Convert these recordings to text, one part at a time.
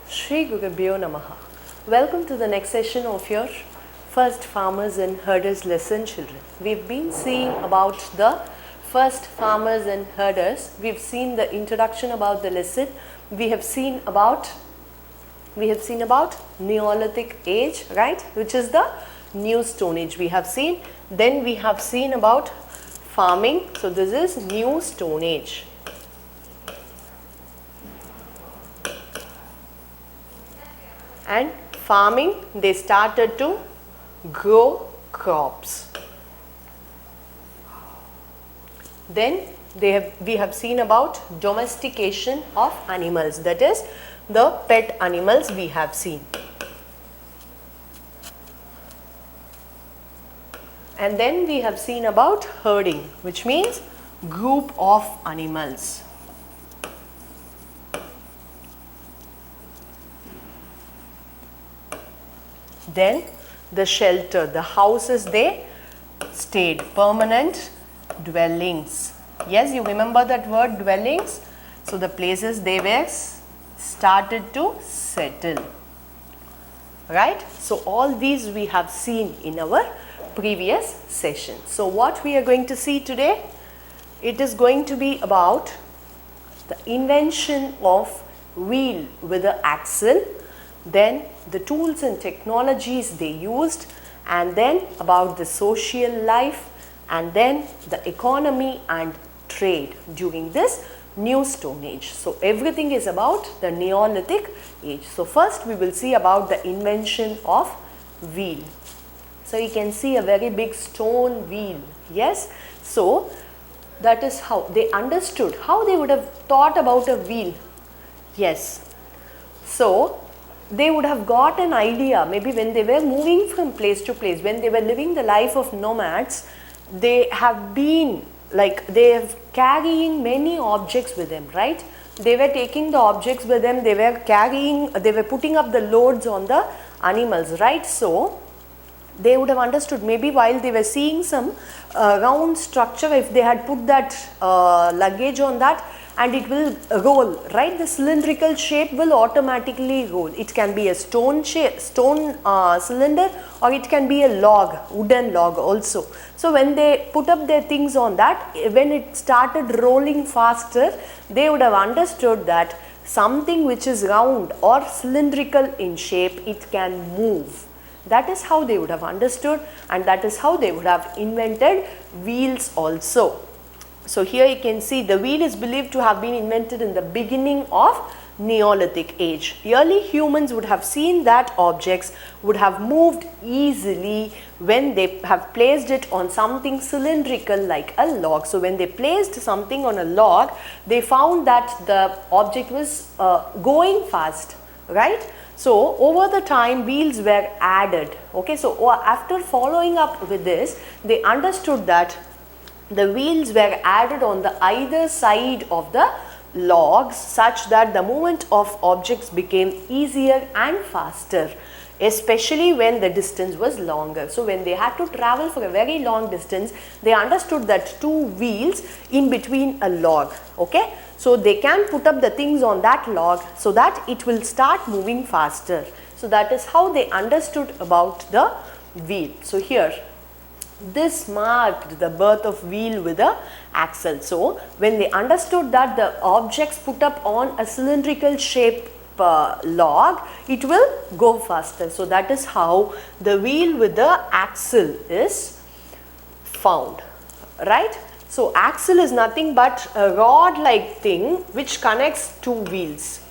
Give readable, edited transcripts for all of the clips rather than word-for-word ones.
Shri Gurubhyo Namaha. Welcome to the next session of your first farmers and herders lesson, children. We've been seeing about the first farmers and herders. We've seen the introduction about the lesson. We have seen about Neolithic age, right, which is the New Stone Age we have seen. Then we have seen about farming. So this is New Stone Age. And farming, they started to grow crops. Then we have seen about domestication of animals, that is the pet animals we have seen. And then we have seen about herding, which means group of animals. Then the shelter, the houses they stayed, permanent dwellings. Yes, you remember that word, dwellings. So the places they were started to settle, right? So all these we have seen in our previous session. So what we are going to see today, it is going to be about the invention of wheel with the axle, then the tools and technologies they used, and then about the social life, and then the economy and trade during this New Stone Age. So everything is about the Neolithic age. So first we will see about the invention of wheel. So you can see a very big stone wheel. Yes. So that is how they understood, how they would have thought about a wheel. Yes. So they would have got an idea, maybe when they were moving from place to place, when they were living the life of nomads, they have been like, they have carrying many objects with them, right? They were taking the objects with them, they were putting up the loads on the animals, right? So they would have understood, maybe while they were seeing some round structure, if they had put that luggage on that, and it will roll, right? The cylindrical shape will automatically roll. It can be a stone cylinder, or it can be a log, wooden log also. So when they put up their things on that, when it started rolling faster, they would have understood that something which is round or cylindrical in shape, it can move. That is how they would have understood, and that is how they would have invented wheels also. So here you can see the wheel is believed to have been invented in the beginning of Neolithic age. Early humans would have seen that objects would have moved easily when they have placed it on something cylindrical like a log. So when they placed something on a log, they found that the object was going fast, right? So over the time wheels were added. Okay, so after following up with this, they understood that the wheels were added on the either side of the logs such that the movement of objects became easier and faster, especially when the distance was longer. So when they had to travel for a very long distance, they understood that two wheels in between a log, okay, so they can put up the things on that log so that it will start moving faster. So that is how they understood about the wheel. So here, this marked the birth of wheel with a axle. So when they understood that the objects put up on a cylindrical shape log, it will go faster. So that is how the wheel with the axle is found, right? So axle is nothing but a rod like thing which connects two wheels.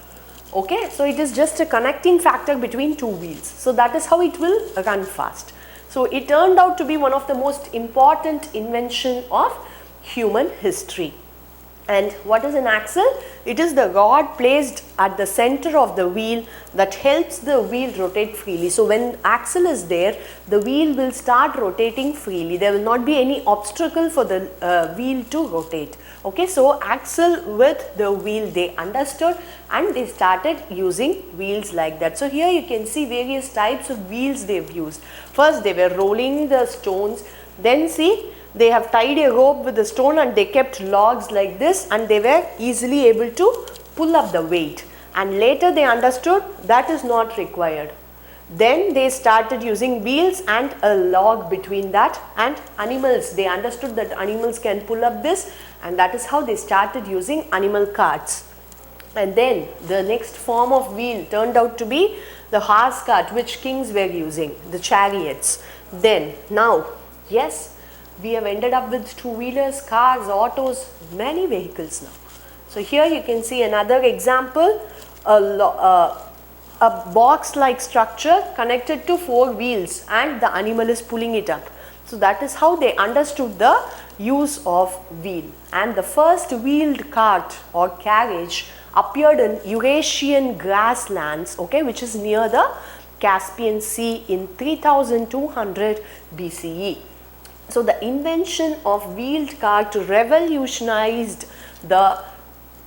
Okay, so it is just a connecting factor between two wheels. So that is how it will run fast. So it turned out to be one of the most important invention of human history. And what is an axle? It is the rod placed at the center of the wheel that helps the wheel rotate freely. So when axle is there, the wheel will start rotating freely. There will not be any obstacle for the wheel to rotate. Okay, so axle with the wheel they understood, and they started using wheels like that. So here you can see various types of wheels they've used. First they were rolling the stones, then see, they have tied a rope with the stone and they kept logs like this, and they were easily able to pull up the weight. and later they understood that is not required. Then they started using wheels and a log between that, and animals, they understood that animals can pull up this, and that is how they started using animal carts. And then the next form of wheel turned out to be the horse cart, which kings were using, the chariots. Then now, yes, we have ended up with two-wheelers, cars, autos, many vehicles now. So here you can see another example, a box-like structure connected to four wheels, and the animal is pulling it up. So that is how they understood the use of wheel. And the first wheeled cart or carriage appeared in Eurasian grasslands, okay, which is near the Caspian Sea in 3200 BCE. So the invention of wheeled cart revolutionized the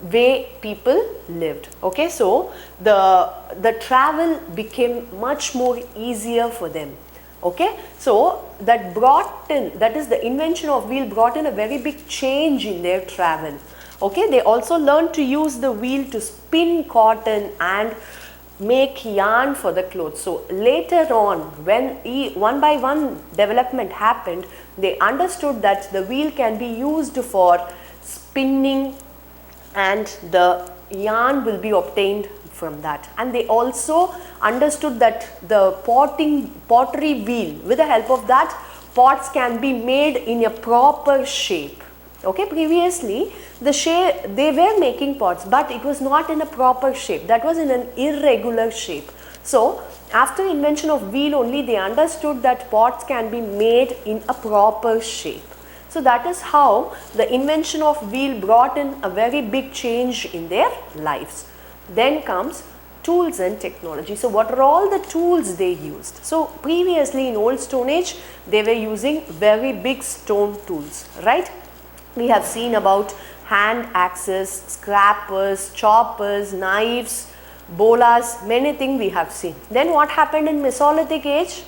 way people lived. Okay, so the travel became much more easier for them. Okay, so that is the invention of wheel brought in a very big change in their travel. Okay, they also learned to use the wheel to spin cotton and make yarn for the clothes. So later on, when one by one development happened, they understood that the wheel can be used for spinning and the yarn will be obtained from that. And they also understood that the pottery wheel, with the help of that, pots can be made in a proper shape. Okay, previously they were making pots, but it was not in a proper shape, that was in an irregular shape. So after invention of wheel only, they understood that pots can be made in a proper shape. So that is how the invention of wheel brought in a very big change in their lives. Then comes tools and technology. So what are all the tools they used? So previously in old Stone Age, they were using very big stone tools, right? We have seen about hand axes, scrapers, choppers, knives, bolas, many things we have seen. Then what happened in Mesolithic age?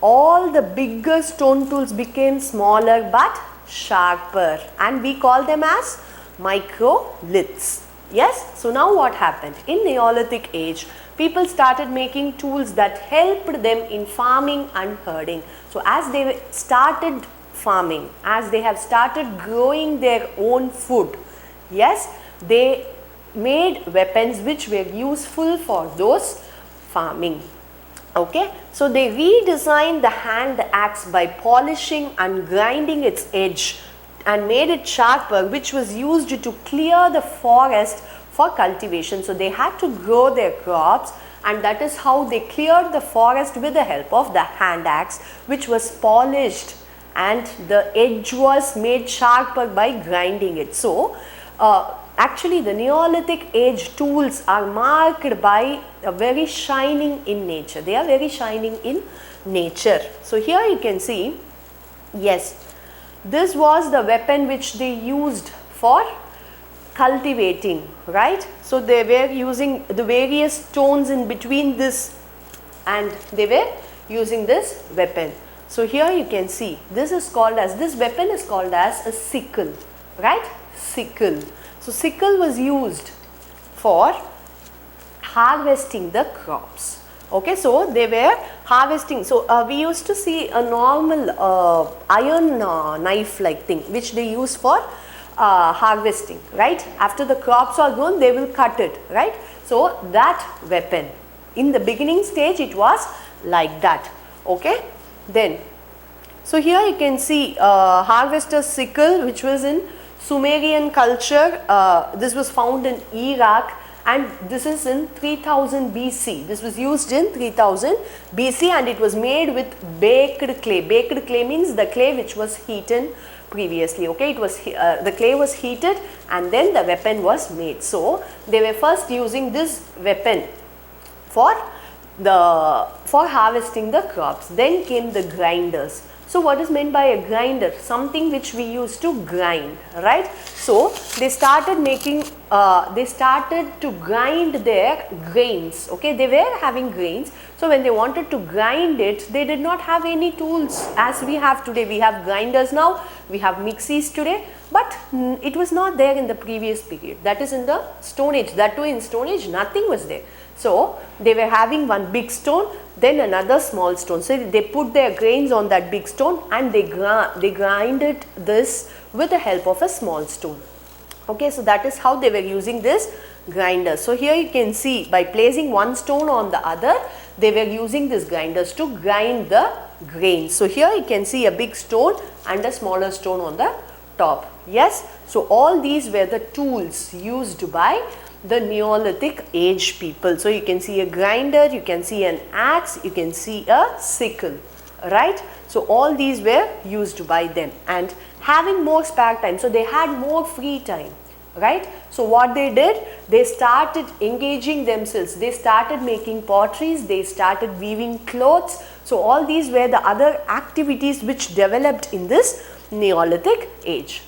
All the bigger stone tools became smaller but sharper, and we call them as microliths. Yes, so now what happened? In Neolithic age, people started making tools that helped them in farming and herding. So as they started farming, as they have started growing their own food, yes, they made weapons which were useful for those farming. Okay, so they redesigned the hand axe by polishing and grinding its edge and made it sharper, which was used to clear the forest for cultivation. So they had to grow their crops, and that is how they cleared the forest with the help of the hand axe, which was polished and the edge was made sharper by grinding it. So actually the Neolithic age tools are marked by a very shining in nature. They are very shining in nature. So here you can see, yes, this was the weapon which they used for cultivating, right? So they were using the various stones in between this, and they were using this weapon. So here you can see, this weapon is called as a sickle, right? Sickle. So sickle was used for harvesting the crops. Okay, so they were harvesting. So we used to see a normal iron knife like thing which they use for harvesting, right? After the crops are grown, they will cut it, right? So that weapon, in the beginning stage, it was like that. Okay, then so here you can see harvester's sickle, which was in Sumerian culture. This was found in Iraq, and this is in 3000 BC. This was used in 3000 BC, and it was made with baked clay. Baked clay means the clay which was heated previously. Okay, it was the clay was heated and then the weapon was made. So they were first using this weapon for harvesting the crops. Then came the grinders. So what is meant by a grinder? Something which we used to grind, right? So they started making they started to grind their grains. Okay, they were having grains. So when they wanted to grind it, they did not have any tools as we have today. We have grinders now, we have mixies today, but it was not there in the previous period. That is in the Stone Age. That too, in Stone Age nothing was there. So they were having one big stone, then another small stone. So they put their grains on that big stone and they grinded this with the help of a small stone. Okay, so that is how they were using this grinder. So here you can see, by placing one stone on the other, they were using these grinders to grind the grains. So here you can see a big stone and a smaller stone on the top. Yes, so all these were the tools used by the Neolithic age people. So you can see a grinder, you can see an axe, you can see a sickle, right? So all these were used by them, and having more spare time, so they had more free time, right? So what they did, they started engaging themselves, they started making potteries, they started weaving clothes. So all these were the other activities which developed in this Neolithic age.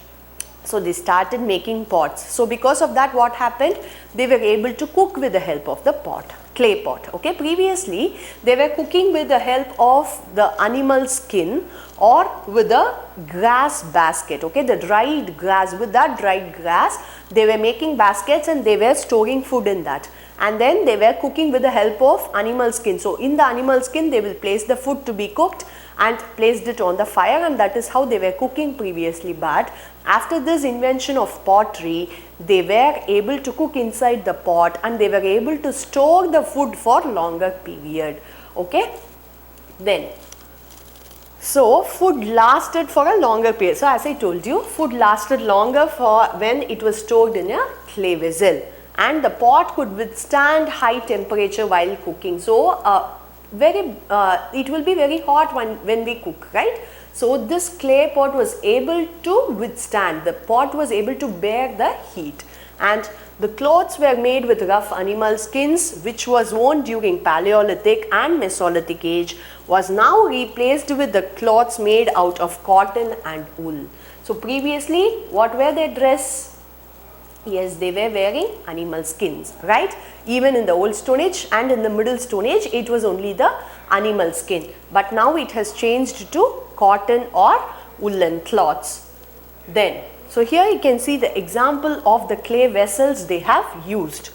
So they started making pots. So because of that, what happened? They were able to cook with the help of the pot, clay pot. Okay, previously they were cooking with the help of the animal skin or with a grass basket. Okay, the dried grass, with that dried grass they were making baskets and they were storing food in that, and then they were cooking with the help of animal skin. So in the animal skin they will place the food to be cooked and placed it on the fire, and that is how they were cooking previously. But after this invention of pottery, they were able to cook inside the pot and they were able to store the food for longer period. Okay, then so food lasted for a longer period. So as I told you, food lasted longer for when it was stored in a clay vessel, and the pot could withstand high temperature while cooking. So it will be very hot when we cook, right? So this clay pot was able to withstand, the pot was able to bear the heat, and the clothes were made with rough animal skins, which was worn during Paleolithic and Mesolithic age, was now replaced with the cloths made out of cotton and wool. So previously, what were their dress? Yes, they were wearing animal skins, right? Even in the Old Stone Age and in the Middle Stone Age, it was only the animal skin. But now it has changed to cotton or woolen cloths. Then, so here you can see the example of the clay vessels they have used.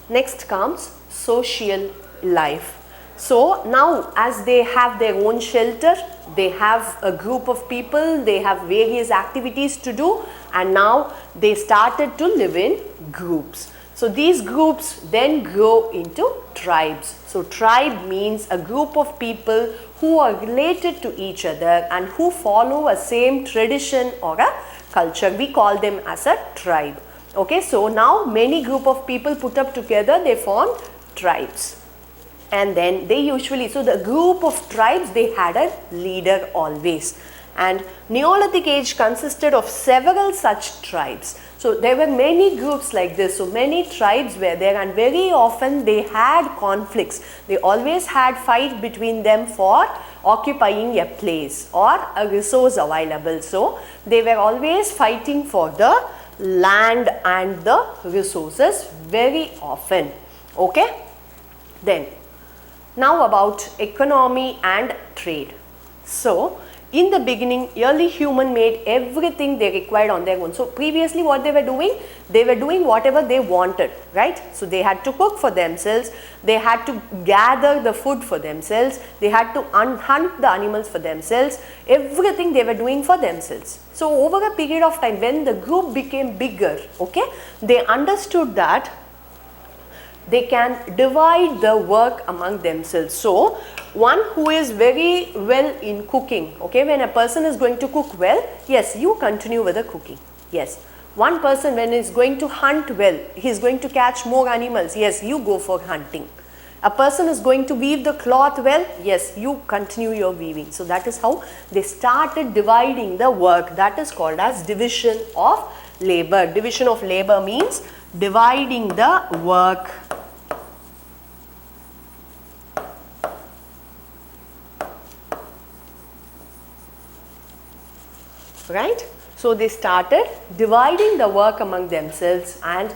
Next comes social life. So now as they have their own shelter, they have a group of people, they have various activities to do, and now they started to live in groups. So these groups then grow into tribes. So tribe means a group of people who are related to each other and who follow a same tradition or a culture. We call them as a tribe. Okay, so now many group of people put up together, they formed tribes. And then they usually, so the group of tribes, they had a leader always. And Neolithic age consisted of several such tribes. So there were many groups like this. So many tribes were there, and very often they had conflicts. They always had fight between them for occupying a place or a resource available. So they were always fighting for the land and the resources very often. Okay. Then now about economy and trade. So in the beginning, early human made everything they required on their own. So previously what they were doing whatever they wanted, right? So they had to cook for themselves, they had to gather the food for themselves, they had to hunt the animals for themselves, everything they were doing for themselves. So over a period of time, when the group became bigger, okay, they understood that they can divide the work among themselves. So one who is very well in cooking, okay, when a person is going to cook well, yes, you continue with the cooking. Yes, one person when he is going to hunt well, he is going to catch more animals, yes, you go for hunting. A person is going to weave the cloth well, yes, you continue your weaving. So that is how they started dividing the work. That is called as division of labor. Division of labor means dividing the work. Right? So they started dividing the work among themselves, and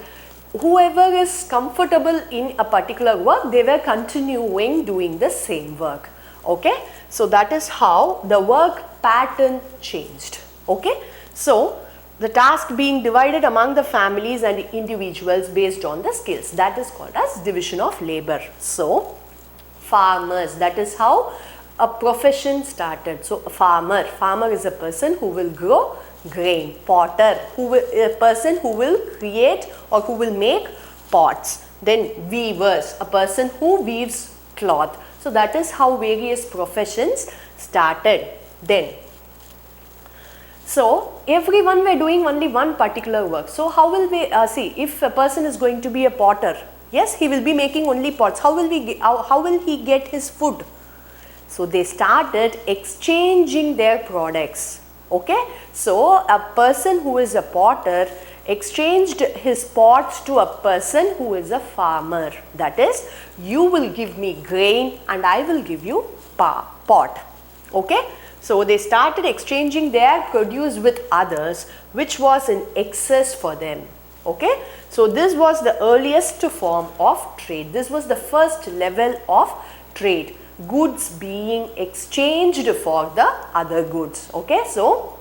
whoever is comfortable in a particular work, they were continuing doing the same work. Okay, so that is how the work pattern changed. Okay, so the task being divided among the families and individuals based on the skills, that is called as division of labor. So farmers, that is how a profession started. So a farmer is a person who will grow grain. Potter, a person who will create or who will make pots. Then weavers, a person who weaves cloth. So that is how various professions started then. So everyone were doing only one particular work. So how will we see, if a person is going to be a potter, yes, he will be making only pots. How will he get his food? So they started exchanging their products. Okay, so a person who is a potter exchanged his pots to a person who is a farmer. That is, you will give me grain and I will give you pot. Okay, so they started exchanging their produce with others, which was in excess for them. Okay, so this was the earliest form of trade. This was the first level of trade. Goods being exchanged for the other goods. Okay, so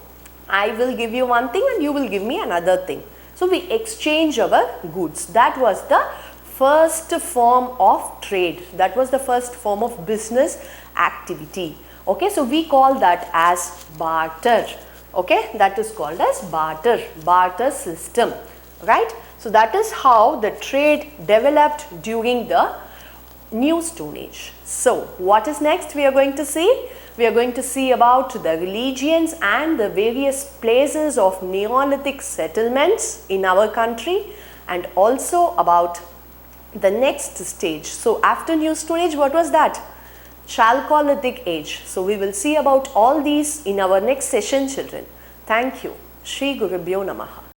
I will give you one thing and you will give me another thing. So we exchange our goods. That was the first form of trade. That was the first form of business activity. Okay, so we call that as barter. Okay, that is called as barter system, right? So that is how the trade developed during the New Stone Age. So what is next we are going to see? We are going to see about the religions and the various places of Neolithic settlements in our country, and also about the next stage. So after New Stone Age, what was that? Chalcolithic Age. So we will see about all these in our next session, children. Thank you. Shri Gurubhyo Namaha.